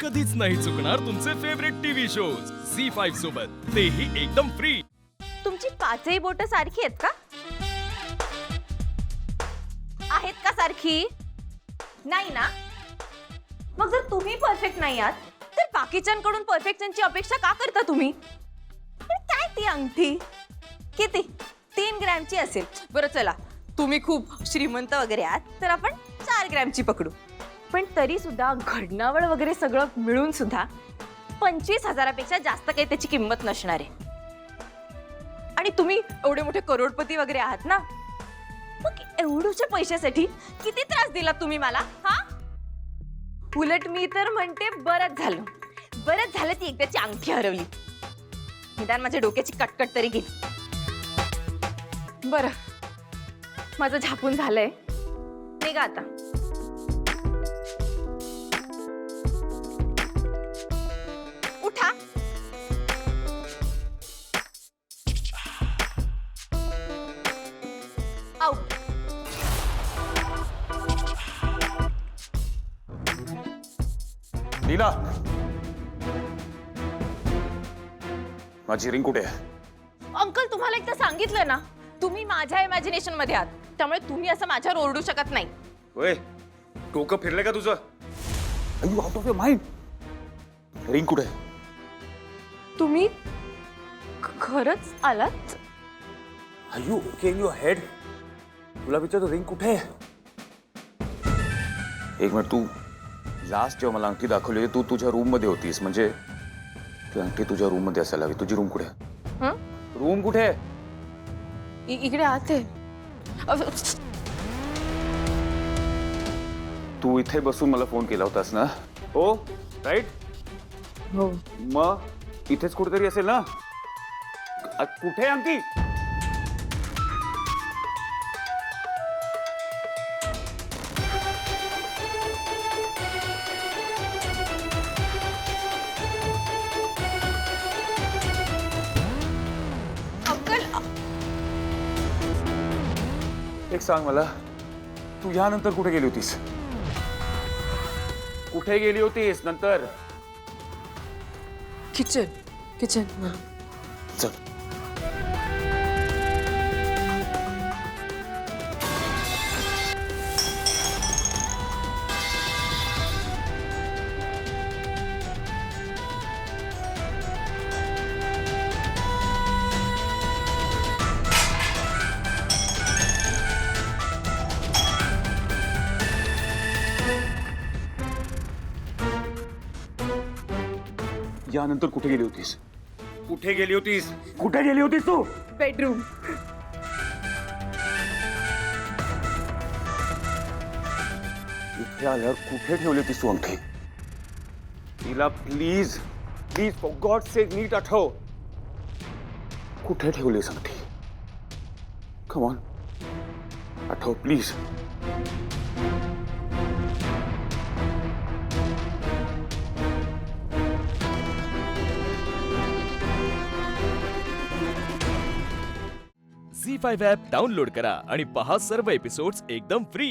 कधीच नाही चुकणार तुमचे फेवरेट टीव्ही शोज झी5 सोबत, तेही एकदम फ्री। तुमची पाचही बोट सारखी आहेत का? आहेत का सारखी? नाही ना? मग जर तुम्ही परफेक्ट नाही आहात तर बाकीच्यांकडून परफेक्शनची अपेक्षा का करता तुम्ही? पण काय ती अंगठी किती 3 ग्रॅमची असेल? बरं चला, तुम्ही खूप श्रीमंत वगैरे आहात तर आपण 4 ग्रॅमची पकडू। पण तरी सुद्धा घडणावळ वगैरे सगळं मिळून सुद्धा 25,000पेक्षा जास्त काही त्याची किंमत नसणार आहे। आणि तुम्ही एवढे मोठे करोडपती वगैरे आहात ना, मग एवढूच्या पैशासाठी किती त्रास दिला तुम्ही मला? हा, उलट मी तर म्हणते बरंच झालं ती एकदाची अंगठी हरवली, निदान माझ्या डोक्याची कटकट तरी गेली। बरं, माझं झापून झालंय, निघा आता। उठा। आउट। लीला, माझी रिंग कुठे आहे? अंकल, तुम्हाला एकदा सांगितलं ना, तुम्ही माझ्या इमॅजिनेशन मध्ये आहात, त्यामुळे तुम्ही असं माझ्यावर ओरडू शकत नाही। ओए, डोकं फिरलंय का तुझं? Are you out of your mind? Ring कुठे आहे? तुम्ही खरंच आलात? Are you okay in your head? तुला विचारतो रिंग कुठे आहे? एक मिनिट, तू लास्ट जेव्हा मला अंगठी दाखवली होती, तू तुझ्या रूम मध्ये होतीस, म्हणजे ती अंगठी तुझ्या रूम मध्ये असायला हवी। तुझी रूम कुठे आहे? रूम कुठे आहे? इकडे आते। तू इथे बसून मला फोन केला होतास ना? हो, राईट? हो। मग इथेच कुठेतरी असेल ना? कुठे आहे अंकी? अंकल, एक सांग मला, तू यानंतर कुठे गेली होतीस? कुठे गेली होतीस नंतर? किचन चल। यानंतर कुठे गेली होतीस? कुठे गेली होतीस? कुठे गेली होतीस तू? बेडरूम। इथे आल्यावर कुठे ठेवली होतीस तू अंगठी? तिला प्लीज फॉर गॉड सेक नीट आठव, कुठे ठेवलीस अंगठी? कम ऑन, आठव प्लीज। झी5 ॲप डाउनलोड करा आणि पहा सर्व एपिसोड्स एकदम फ्री।